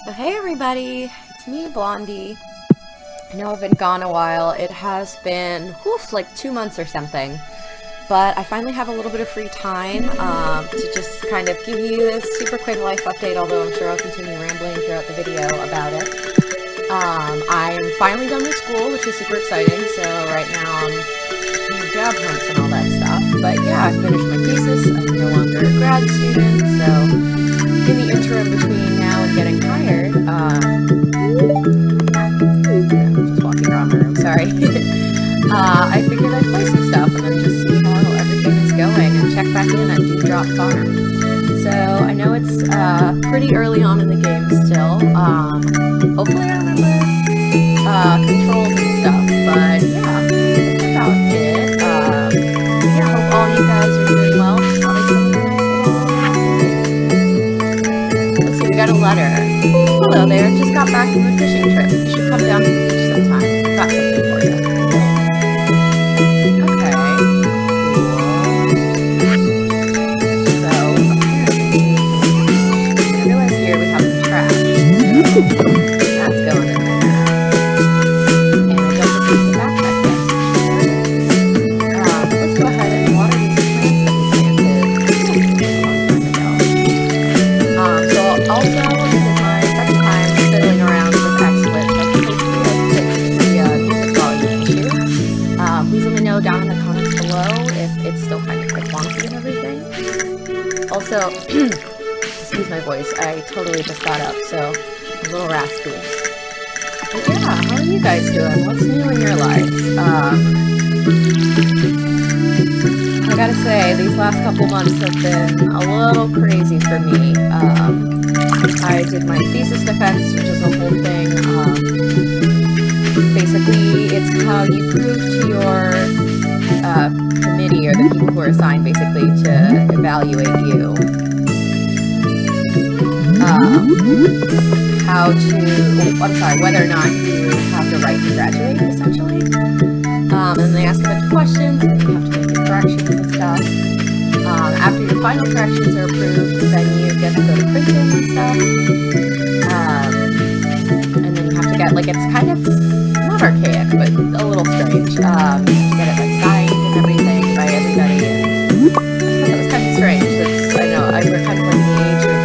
So hey everybody, it's me, Blondie. I know I've been gone a while. It has been, like 2 months or something. But I finally have a little bit of free time to just kind of give you this super quick life update, although I'm sure I'll continue rambling throughout the video about it. I'm finally done with school, which is super exciting, so right now I'm doing job hunts and all that stuff. But yeah, I finished my thesis, I'm no longer a grad student, so in the interim between now and getting hired, I'm just walking around my room, sorry. I figured I'd play some stuff and then just see how everything is going and check back in at Dewdrop Farm. So I know it's pretty early on in the game still. Hopefully I remember controls and stuff, but yeah, that's about it. Yeah, hope all you guys are doing well. Let's see, we got a letter. Hello there, just got back from a fishing trip. You should come down to the beach sometime. Got something for you. That's going in there. And I don't repeat the backpack yet. Let's go ahead and water these plants that we planted so also, this is my second time fiddling around with XSplit. The music volume issue. Please let me know down in the comments below if it's still kind of like wonky and everything. Also, excuse my voice, I totally just got up, so a little raspy. But yeah, how are you guys doing? What's new in your lives? I gotta say, these last couple months have been a little crazy for me. I did my thesis defense, which is a whole thing. Basically, it's how you prove to your committee, or the people who are assigned basically to evaluate you, whether or not you have the right to graduate, essentially. And then they ask a bunch of questions, and you have to make your corrections and stuff. After your final corrections are approved, then you get to go to printing and stuff. And then you have to get, like, it's kind of, not archaic, but a little strange. You have to get it, like, signed and everything by everybody. And I thought that was kind of strange. I know, we're kind of like in the age of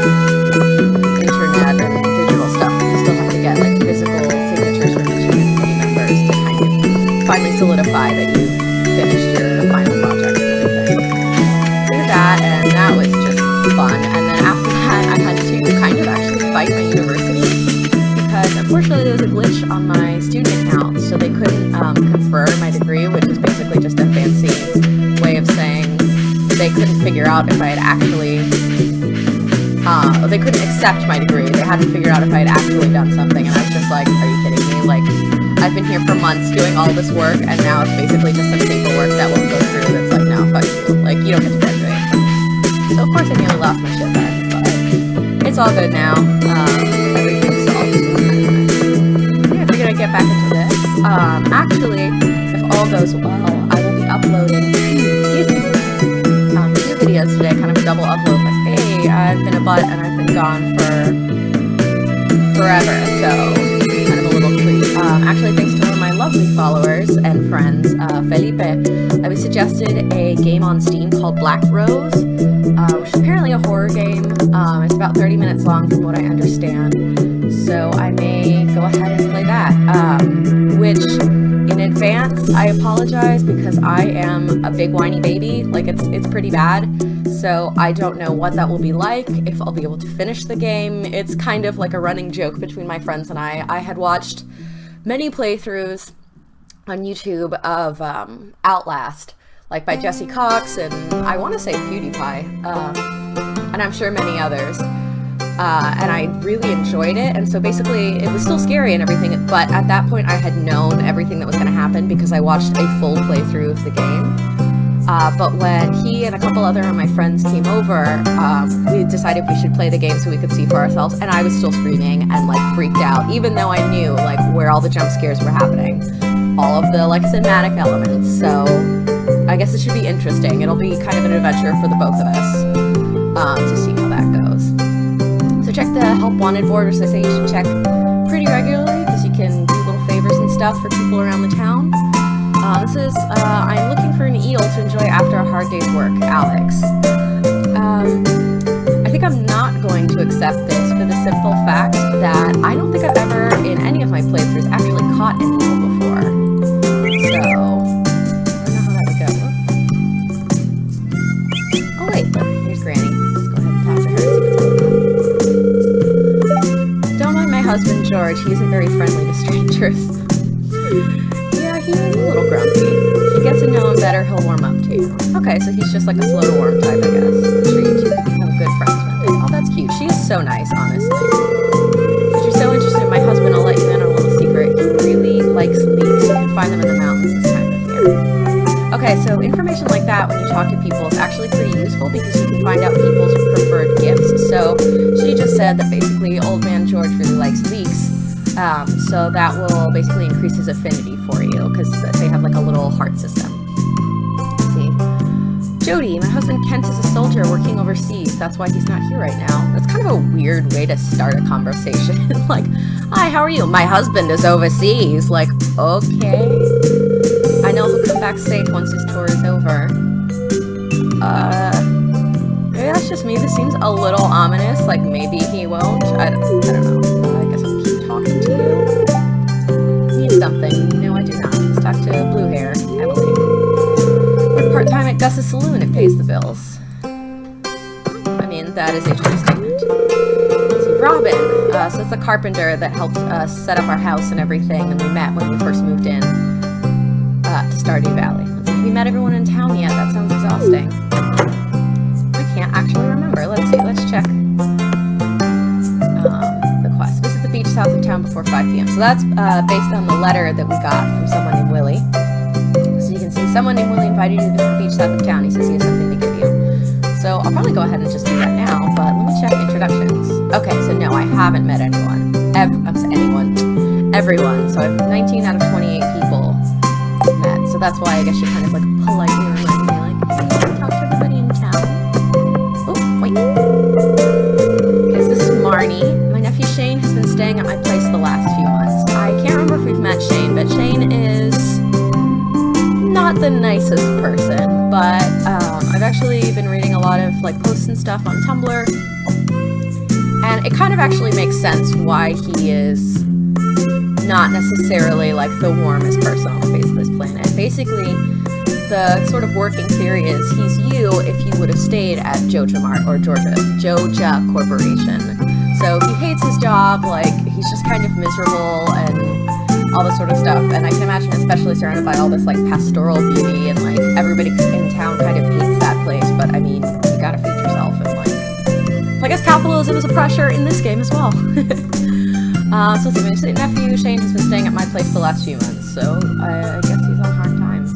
internet and digital stuff. You still have to get like physical signatures from each of your committee members to kind of finally solidify that you finished your final project and everything. So did that, and that was just fun. And then after that, I had to kind of actually fight my university because unfortunately there was a glitch on my student account, so they couldn't confer my degree, which is basically just a fancy way of saying they couldn't figure out if I had actually they couldn't accept my degree. They hadn't figured out if I had actually done something, and I was just like, are you kidding me? Like, I've been here for months doing all this work, and now it's basically just some paperwork that won't go through that's like, no, fuck you. Like, you don't get to graduate. So, of course, I nearly lost my shit then, but it's all good now. Everything's solved. Yeah, I figured I'd get back into this. Actually, if all goes well, I will be uploading two videos today, kind of a double upload, like, hey, I've been a butt and I've been gone for forever, so kind of a little treat. Actually, thanks to one of my lovely followers and friends, Felipe, I was suggested a game on Steam called Black Rose, which is apparently a horror game. It's about 30 minutes long from what I understand, so I may go ahead and play that, which in advance, I apologize because I am a big whiny baby. Like, it's pretty bad. So I don't know what that will be like, if I'll be able to finish the game. It's kind of like a running joke between my friends and I. I had watched many playthroughs on YouTube of Outlast, like by Jesse Cox and I want to say PewDiePie, and I'm sure many others. And I really enjoyed it, and so basically it was still scary and everything, but at that point I had known everything that was going to happen because I watched a full playthrough of the game. But when he and a couple other of my friends came over, we decided we should play the game so we could see for ourselves, and I was still screaming and like freaked out, even though I knew like where all the jump scares were happening, all of the like cinematic elements, so I guess it should be interesting. It'll be kind of an adventure for the both of us to see how that goes. So check the help wanted board, which they say you should check pretty regularly because you can do little favors and stuff for people around the town. This is, I'm looking for an eel to enjoy after a hard day's work, Alex. I think I'm not going to accept this for the simple fact that I don't think I've ever, in any of my playthroughs, actually caught an eel before. So, I don't know how that would go. Oh wait, look, here's Granny. Let's go ahead and talk to her, see what's going on. Don't mind my husband, George. He isn't very friendly to strangers. Yeah, he is a little grumpy. If you get to know him better, he'll warm up to you. Okay, so he's just like a slow to warm type, I guess. I'm sure you two could become good friends one day. Oh, that's cute. She is so nice, honestly. If you're so interested in my husband, I'll let you in on a little secret. He really likes leeks. You can find them in the mountains this time of year. Okay, so information like that when you talk to people is actually pretty useful because you can find out people's preferred gifts. So she just said that basically old man George really likes leeks. So that will basically increase his affinity for you because they have like a little heart system. Let's see. Jody, my husband Kent is a soldier working overseas. That's why he's not here right now. That's kind of a weird way to start a conversation. Like, hi, how are you? My husband is overseas. Like, okay. I know he'll come back safe once his tour is over. Maybe that's just me. This seems a little ominous. Like, maybe he won't. I don't know. I guess I'll keep talking to you. Need something? No, I do not. Let's talk to blue hair, Emily. Work part-time at Gus's saloon. It pays the bills. I mean, that is a true statement. Let's see, Robin. So it's the carpenter that helped us set up our house and everything, and we met when we first moved in to Stardew Valley. Let's see, have you met everyone in town yet? That sounds exhausting. I can't actually remember. Let's see. Let's check the quest. Visit the beach south of town before 5 p.m. So that's based on the letter that we got from someone named Willie. So you can see someone named Willie invited you to visit the beach south of town. He says he has something to give you. So I'll probably go ahead and just do that now, but let me check introductions. Okay, so no, I haven't met anyone. Everyone. So I have 19 out of 28 people met. So that's why I guess you kind of like politely reminded me, like, hey, talk to everybody in town. Oh, wait. Okay, so this is Marnie. My nephew Shane has been staying at my place the last few months. I can't remember if we've met Shane, but Shane is not the nicest person, but I've actually been reading a lot of like posts and stuff on Tumblr, and it kind of actually makes sense why he is not necessarily like the warmest person on the face of this planet. Basically, the sort of working theory is he's you if you would have stayed at Joja Corporation. So he hates his job, like he's just kind of miserable and all this sort of stuff. And I can imagine, especially surrounded by all this like pastoral beauty and like everybody in town kind of hates that place. But I mean, you gotta feed yourself, and like, I guess capitalism is a pressure in this game as well. So let's see, my nephew Shane has been staying at my place the last few months, so I guess he's on hard times.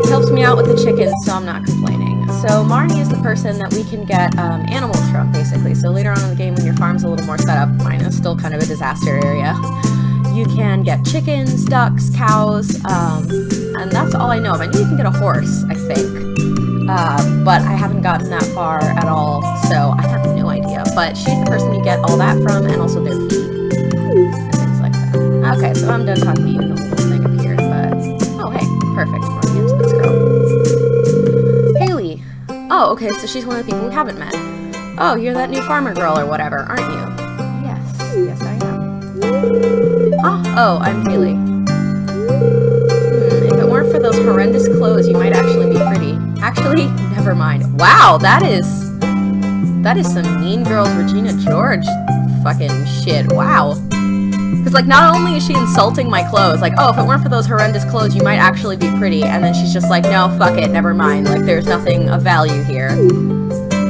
He helps me out with the chickens, so I'm not complaining. So Marnie is the person that we can get animals from, basically. So later on in the game, when your farm's a little more set up, mine is still kind of a disaster area, you can get chickens, ducks, cows, and that's all I know of. I know you can get a horse, I think. But I haven't gotten that far at all, so I have no idea. But she's the person you get all that from, and also their feed, and things like that. Okay, so I'm done talking to you, and the little thing appeared, but... Oh, hey, perfect. Running into this girl. Haley. Oh, okay, so she's one of the people we haven't met. Oh, you're that new farmer girl or whatever, aren't you? Yes, I am. Oh, I'm Haley. If it weren't for those horrendous clothes, you might actually be pretty. Actually, never mind. Wow, that is some Mean Girls Regina George fucking shit. Wow. Because, like, not only is she insulting my clothes, like, oh, if it weren't for those horrendous clothes, you might actually be pretty, and then she's just like, no, fuck it, never mind. Like, there's nothing of value here.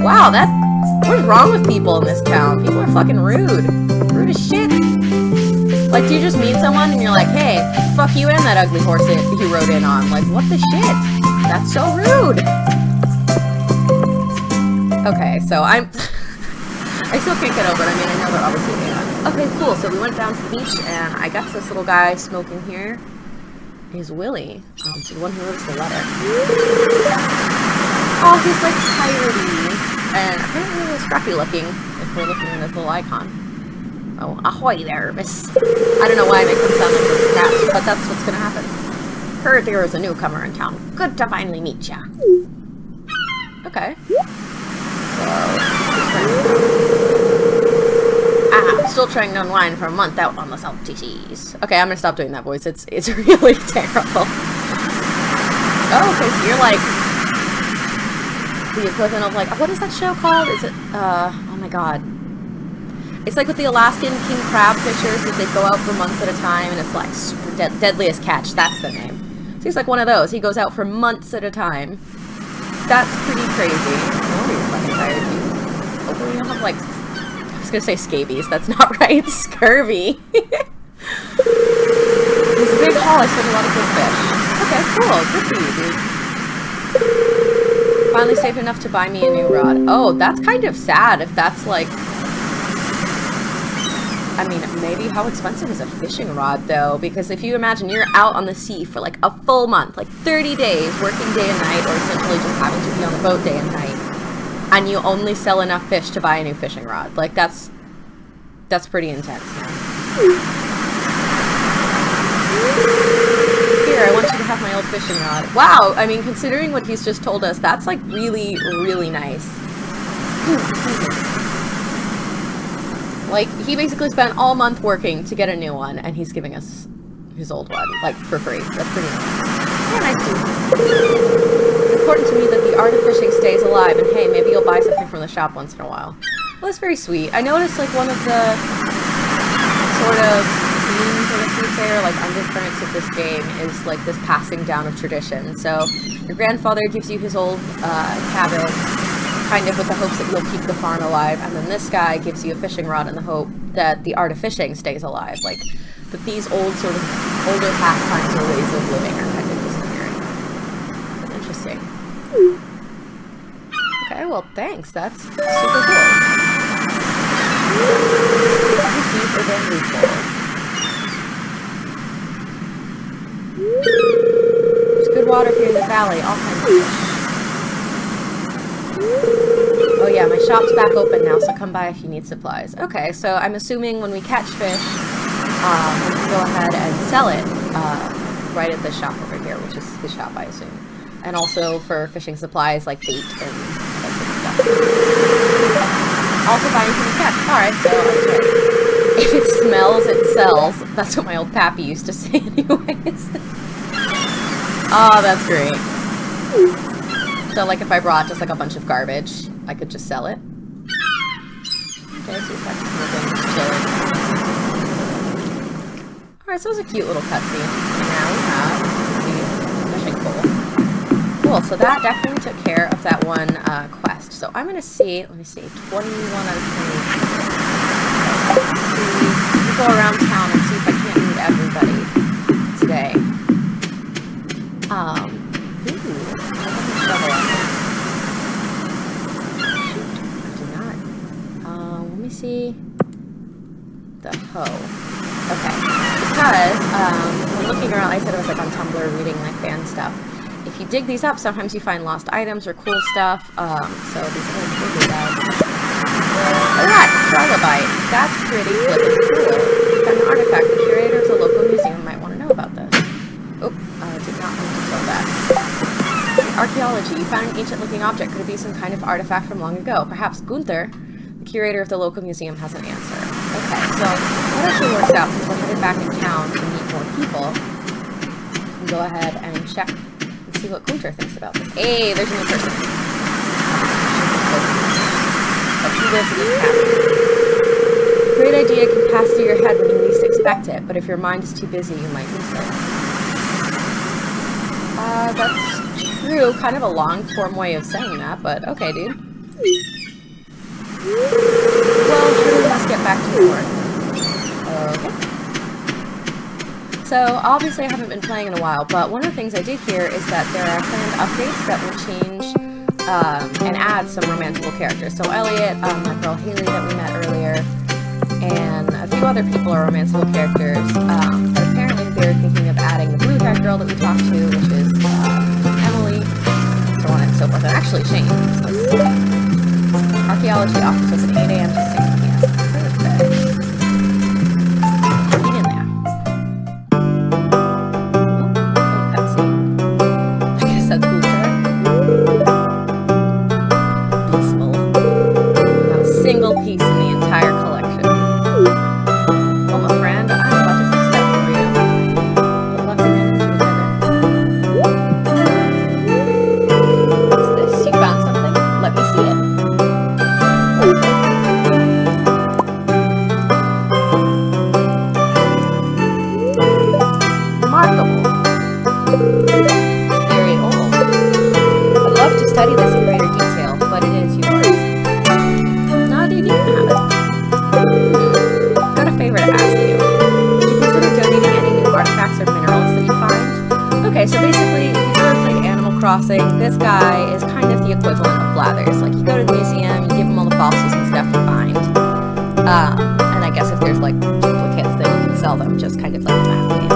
Wow, what's wrong with people in this town? People are fucking rude. Rude as shit. Like, do you just meet someone and you're like, hey, fuck you and that ugly horse he rode in on? Like, what the shit? That's so rude! Okay, so I still can't get over it. I mean, I know they're obviously bad. Okay, cool. So we went down to the beach, and I guess this little guy smoking here is Willie. So the one who wrote us the letter. Oh, he's like tired-y. and apparently a little scruffy looking, if we're looking at this little icon. Oh, ahoy there, miss. I don't know why I make them sound like little cats, but that's what's gonna happen. Heard there is a newcomer in town. Good to finally meet ya. Okay. So, I'm still trying to unwind for a month out on the salty seas. Okay, I'm gonna stop doing that voice. It's really terrible. Oh, okay, so you're like the equivalent of like, what is that show called? Is it, oh my god. It's like with the Alaskan king crab fishers that they go out for months at a time and it's like super deadliest catch. That's the name. So he's like one of those. He goes out for months at a time. That's pretty crazy. Oh, you're fucking tired. Hopefully you don't have like, I was gonna say scabies. That's not right. Scurvy. There's a big haul. I sold a lot of good fish. Okay, cool. Good for you, dude. Finally saved enough to buy me a new rod. Oh, that's kind of sad if that's like... I mean, maybe how expensive is a fishing rod, though? Because if you imagine you're out on the sea for like a full month, like 30 days, working day and night, or essentially just having to be on the boat day and night, and you only sell enough fish to buy a new fishing rod. Like, that's pretty intense, man. Here, I want you to have my old fishing rod. Wow, I mean, considering what he's just told us, that's like really, really nice. Like, he basically spent all month working to get a new one, and he's giving us his old one, like, for free. That's pretty nice. Yeah, nice dude. It's important to me that the art of fishing stays alive, and hey, maybe you'll buy something from the shop once in a while. Well, that's very sweet. I noticed, like, one of the sort of themes, I guess you'd say, or, like, undercurrents of this game is, like, this passing down of tradition. So, your grandfather gives you his old cabin, kind of with the hopes that you'll keep the farm alive, and then this guy gives you a fishing rod in the hope that the art of fishing stays alive. Like, that these old sort of older pastimes or ways of living are kind of disappearing. That's interesting. Okay, well, thanks. That's super cool. Receive a bamboo pole. There's good water here in the valley, all kinds of fish. Oh yeah, my shop's back open now, so come by if you need supplies. Okay, so I'm assuming when we catch fish, we can go ahead and sell it right at the shop over here, which is the shop, I assume. And also for fishing supplies like bait and that sort of stuff. Also buying from the catch. Alright, so if it smells, it sells. That's what my old pappy used to say anyways. Oh, that's great. So, like, if I brought just, like, a bunch of garbage, I could just sell it. Okay, so that's moving, chilling. Alright, so it was a cute little cutscene. And now we have the fishing pole. Cool, so that definitely took care of that one quest. So I'm gonna see, let me see, 21 out of 20. Let's go around town and see if I can't meet everybody today. See the hoe. Okay, because when looking around, I said I was like on Tumblr reading like fan stuff. If you dig these up, sometimes you find lost items or cool stuff. So these are really guys. Look at that, trilobite. That's pretty flippin' cool. You found an artifact. The curator of the local museum might want to know about this. Oh, did not want to show that. Archaeology. You found an ancient-looking object. Could it be some kind of artifact from long ago? Perhaps Gunther, the curator of the local museum, has an answer. Okay, so that actually works out since we're headed back in town to meet more people. We can go ahead and check and see what Gunther thinks about this. Hey, there's a new person. But he lives in this cabin. A great idea can pass through your head when you least expect it, but if your mind is too busy, you might miss it. That's true. Kind of a long-form way of saying that, but okay, dude. Well, we must get back to work. Okay. So, obviously I haven't been playing in a while, but one of the things I did hear is that there are planned updates that will change and add some romanceable characters. So Elliot, my girl Haley that we met earlier, and a few other people are romanceable characters. But apparently they're thinking of adding the blue-haired girl that we talked to, which is Emily, so on and so forth. And actually Shane. So let's see. Archaeology office open 8 a.m. to 6 p.m. Perfect. Get in there. Okay, cutscene. I guess that's cool, Peaceful. Not a single piece in the entire collection. Oh, my friend, I'm about to fix that for you. Good luck again in together. What's this? You found something? Let me see it. Remarkable. Very old. I'd love to study this in greater detail, but it is yours. No, dude, you can have it. Got a favor to ask you. Would you consider donating any new artifacts or minerals that you find? Okay, so basically, if you've ever played Animal Crossing, this guy is kind of the equivalent of Blathers. Like, you go to the museum, you give him all the fossils and stuff you find. And I guess if there's, like, duplicates, then you can sell them, just kind of like a map game.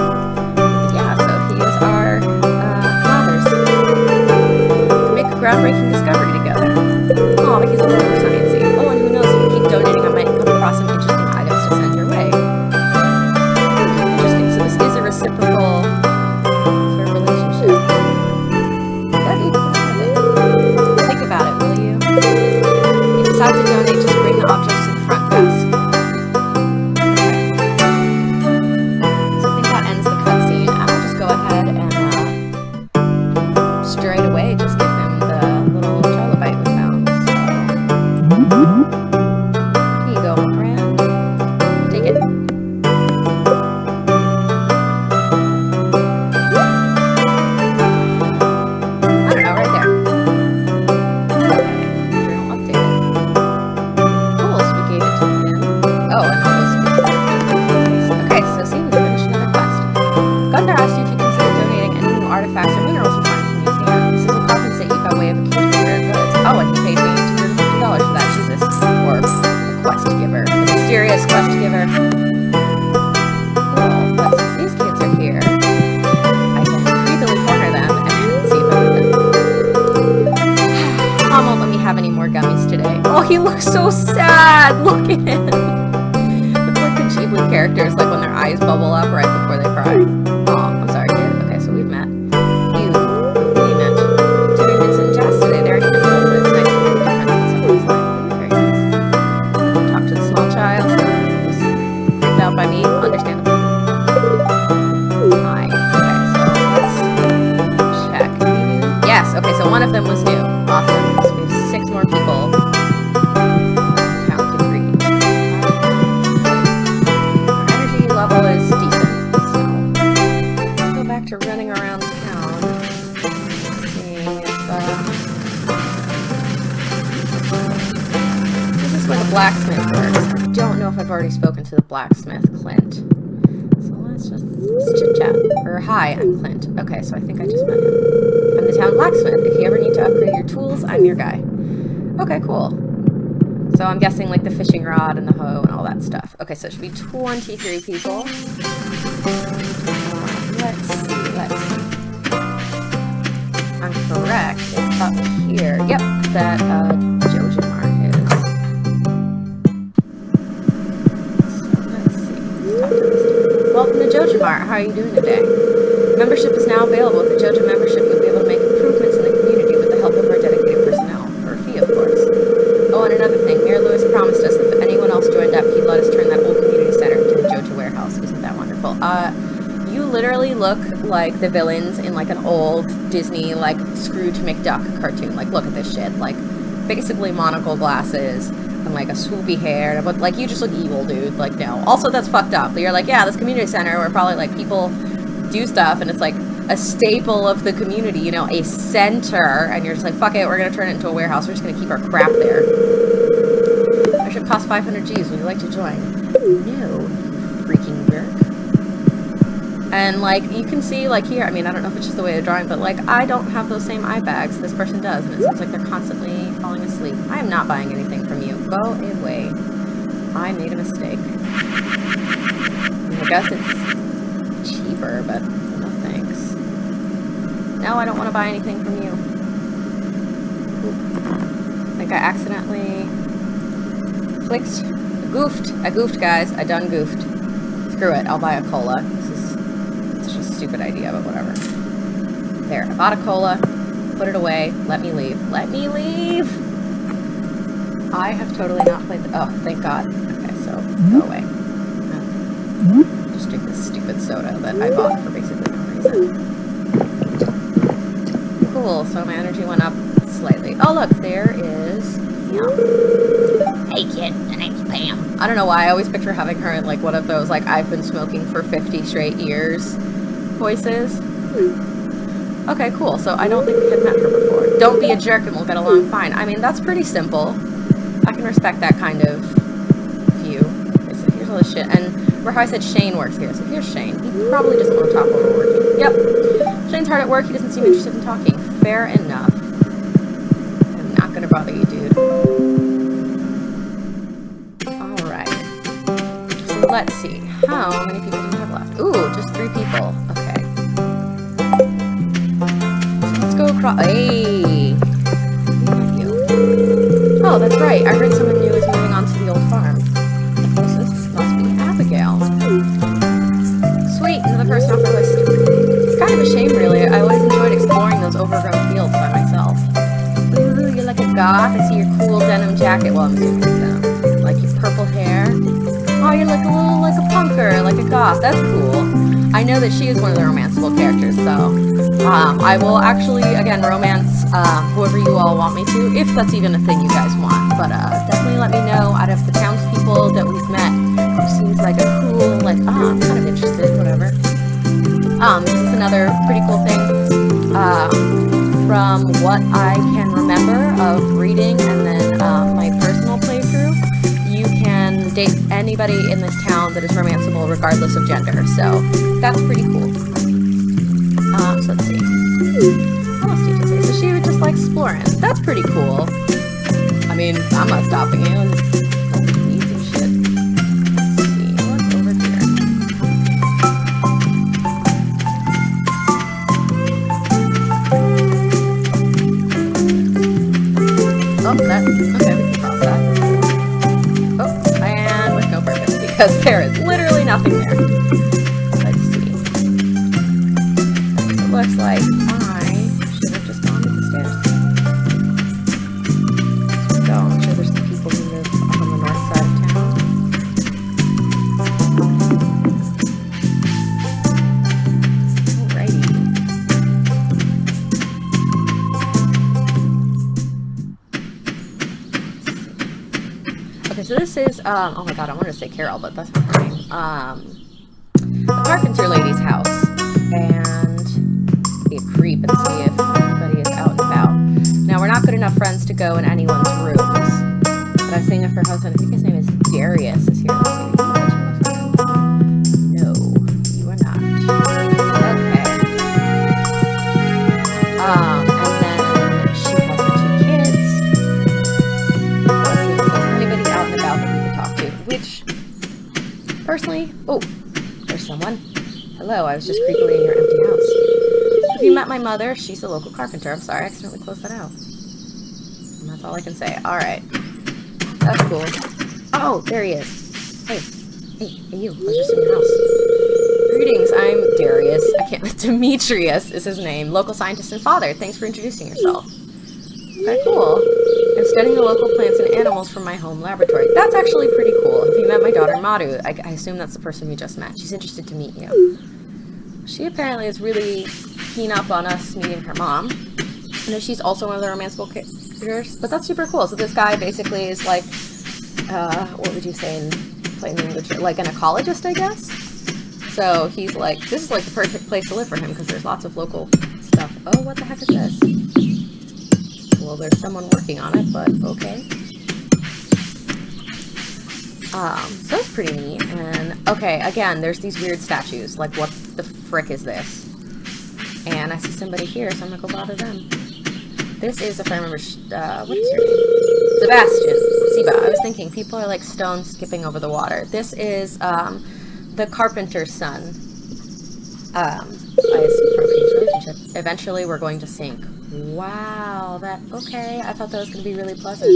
Yeah, so he is our Blathers. To make a groundbreaking discovery together. Oh, but he's a little more sciencey. Oh, and who knows, if you keep donating, I might come across some interesting items to send your way. Interesting, so this is a reciprocal sort of relationship. That you can have it. Think about it, will you? If you decide to donate, just bring the objects to the front desk. Okay. So I think that ends the cutscene, and I'll just go ahead and straight away just give him the little trilobite we found. So here you go, my friend. Take it. I don't know, right there. Okay, journal updated. Cool, so we gave it to him. Oh, and all those okay, so see, we finished another quest. Gunther asked you if you consider donating any new artifacts or minerals you find from the museum. This is a compensate you by way of a exchange for rare goods. Oh, and he paid me $250 for that, Jesus. Or the quest giver. The mysterious quest giver. Well, but since these kids are here, I can creepily corner them and see if I win them. Mom won't let me have any more gummies today. Oh, he looks so sad! Look at him! It's like the Ghibli characters, like when their eyes bubble up right before they cry. Oh, I'm sorry, kid. Okay, so we've met. You met. Doing Vincent and Jess today. They're handful, but it's nice to make a difference in someone's life. Very nice. Talk to the small child. Who's freaked out by me, understandably. Hi. Okay, so let's check. Yes, okay, so one of them was new. Awesome. So we have 6 more people. Count to 3. Our energy level is decent, so let's go back to running around town. Seeing if this is where the blacksmith works. I don't know if I've already spoken to the blacksmith, Clint. So let's chit chat. Or hi, I'm Clint. Okay, so I think I just met him. I'm the town blacksmith. If you ever need to upgrade your tools, I'm your guy. Okay, cool. So I'm guessing like the fishing rod and the hoe and all that stuff. Okay, so it should be 23 people. Let's see. I'm correct. It's up here. Yep, that Jojimar is. So let's see. Welcome to Jojimar. How are you doing today? Membership is now available. With the Jojo membership, you'll be able to make improvements in the community with the help of our dedicated personnel. For a fee, of course. Oh, and another thing. Mayor Lewis promised us that if anyone else joined up, he'd let us turn that old community center into the Jojo warehouse. Isn't that wonderful? You literally look like the villains in like an old Disney, like, Scrooge McDuck cartoon. Like, look at this shit. Like, basically monocle glasses and like a swoopy hair. But like, you just look evil, dude. Like, no. Also, that's fucked up. You're like, yeah, this community center where probably like people do stuff and it's like a staple of the community, you know, a center, and you're just like, fuck it, we're gonna turn it into a warehouse, we're just gonna keep our crap there. It should cost 500 G's, would you like to join? No, freaking jerk. And like, you can see like here, I mean, I don't know if it's just the way of drawing, but like, I don't have those same eye bags this person does, and it seems like they're constantly falling asleep. I am not buying anything from you. Go away. I made a mistake. I guess it's cheaper, but no thanks. No, I don't want to buy anything from you. Oop. I think I accidentally clicked. I goofed, guys. I done goofed. Screw it. I'll buy a cola. This is such a stupid idea, but whatever. There. I bought a cola. Put it away. Let me leave. Let me leave! I have totally not played the... Oh, thank God. Okay, so go away. Just drink this stupid soda that I bought for basically no reason. Cool. So my energy went up slightly. Oh, look. There is... Hey kid, my name's Pam. I don't know why I always picture having her in like one of those like I've been smoking for 50 straight years voices. Okay, cool. So I don't think we had met her before. Don't be a jerk and we'll get along fine. I mean, that's pretty simple. I can respect that kind of view. Okay, so here's all this shit. And how I said Shane works here. So here's Shane. He probably doesn't want to talk while we're working. Yep. Shane's hard at work. He doesn't seem interested in talking. Fair enough. I'm not gonna bother you, dude. Let's see. How many people do we have left? Ooh, just 3 people. Okay. So let's go across. Hey! You. Oh, that's right. I heard someone new is moving on to the old farm. So this must be Abigail. Sweet, another person off our list. It's kind of a shame, really. I always enjoyed exploring those overgrown fields by myself. Ooh, you're like a goth. I see your cool denim jacket. Well, I'm assuming it's denim. Like your purple hair. Oh, you're like a little, like a punker, like a goth. That's cool. I know that she is one of the romanceable characters, so I will actually, again, romance whoever you all want me to, if that's even a thing you guys want. But definitely let me know out of the townspeople that we've met who seems like a cool, like, I'm kind of interested, whatever. This is another pretty cool thing. From what I can remember of reading and then my personal playthrough, date anybody in this town that is romanceable regardless of gender, so that's pretty cool. So let's see. What else did you say? So she would just like exploring. That's pretty cool. I mean, I'm not stopping you. It's easy shit. Let's see. What's over here? Oh, that. Okay, we can cross that. Because there is literally nothing there. Let's see. It looks like I should have just gone up the stairs. Let's go. I'm sure there's some people who live up on the north side of town. Alrighty. Okay, so this is, oh my god, I wanted to say Carol, but that's not her name. The carpenter lady's house. And be a creep and see if anybody is out and about. Now, we're not good enough friends to go in anyone's rooms. But I was seeing if her husband, I think his name is Darius, is here. Let's see. No, you are not. Okay. And then she has her 2 kids. Let's see if there's anybody out and about that we can talk to. Which, personally, oh, there's someone. Hello, I was just creepily in your empty house. Have you met my mother? She's a local carpenter. I'm sorry, I accidentally closed that out. And that's all I can say. Alright. That's cool. Oh, there he is. Hey, you. I was just in your house. Greetings, I'm Darius. I can't... Demetrius is his name. Local scientist and father. Thanks for introducing yourself. Okay, cool. I'm studying the local plants and animals from my home laboratory. That's actually pretty cool. Have you met my daughter, Maru? I assume that's the person we just met. She's interested to meet you. She apparently is really keen up on us meeting her mom. I know she's also one of the romanceable characters, but that's super cool. So this guy basically is like, what would you say in plain English? Like an ecologist, I guess? So he's like, this is like the perfect place to live for him because there's lots of local stuff. Oh, what the heck is this? Well, there's someone working on it, but okay. So it's pretty neat. And okay, again, there's these weird statues. Like, what the frick is this? And I see somebody here, so I'm gonna go bother them. This is, if I remember, what is your name? Sebastian. Seba. I was thinking, people are like stones skipping over the water. This is, the carpenter's son. I assume from a previous relationship. Eventually, we're going to sink. Wow, that, okay. I thought that was gonna be really pleasant.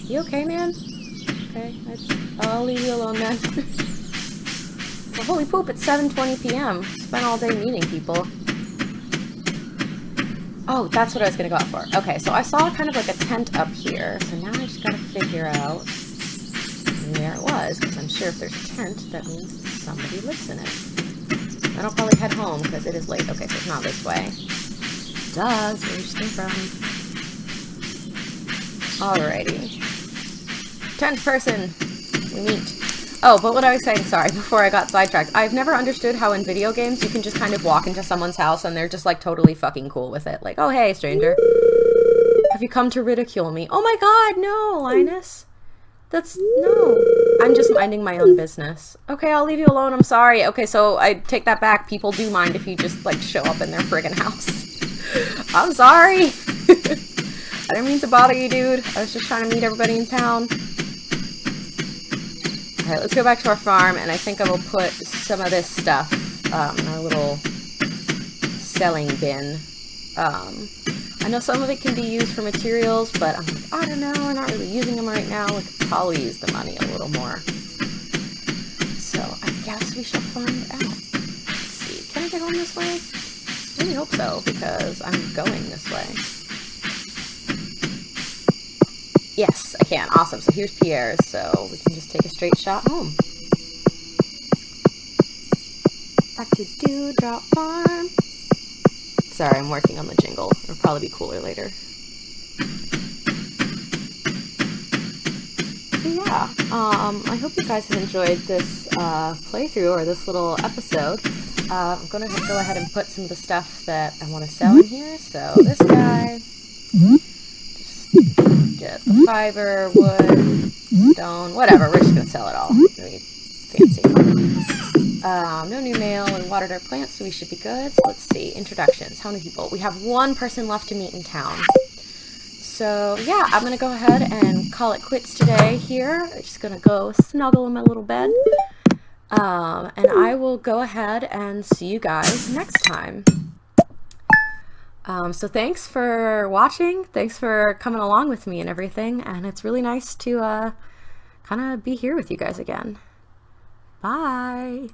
You okay, man? Okay, I'll leave you alone then. Well, holy poop, it's 7:20 p.m. Spent all day meeting people. Oh, that's what I was gonna go out for. Okay, so I saw kind of like a tent up here, so now I just gotta figure out where it was, because I'm sure if there's a tent, that means somebody lives in it. Then I'll probably head home, because it is late. Okay, so it's not this way. Duh, that's where we just came from. Alrighty. Tent person! We meet. Oh, but what I was saying, sorry, before I got sidetracked, I've never understood how in video games you can just kind of walk into someone's house and they're just like totally fucking cool with it. Like, oh hey, stranger. Have you come to ridicule me? Oh my god, no, Linus. No. I'm just minding my own business. Okay, I'll leave you alone, I'm sorry. Okay, so I take that back. People do mind if you just like show up in their friggin' house. I'm sorry. I didn't mean to bother you, dude. I was just trying to meet everybody in town. Alright, let's go back to our farm, and I think I will put some of this stuff in our little selling bin. I know some of it can be used for materials, but I'm like, I don't know, we're not really using them right now. We could probably use the money a little more. So I guess we shall find out. Let's see, can I get home this way? I really hope so, because I'm going this way. Yes, I can. Awesome. So here's Pierre's, so we can just take a straight shot home. Back to Dewdrop Farm. Sorry, I'm working on the jingle. It'll probably be cooler later. So yeah, I hope you guys have enjoyed this playthrough, or this little episode. I'm going to go ahead and put some of the stuff that I want to sell in here. So this guy... Get the fiber, wood, stone, whatever. We're just gonna sell it all. Really fancy. No new mail. We watered our plants, so we should be good. So let's see. Introductions. How many people? We have one person left to meet in town. So yeah, I'm gonna go ahead and call it quits today here. I'm just gonna go snuggle in my little bed. And I will go ahead and see you guys next time. So thanks for watching, thanks for coming along with me and everything, and it's really nice to kind of be here with you guys again. Bye!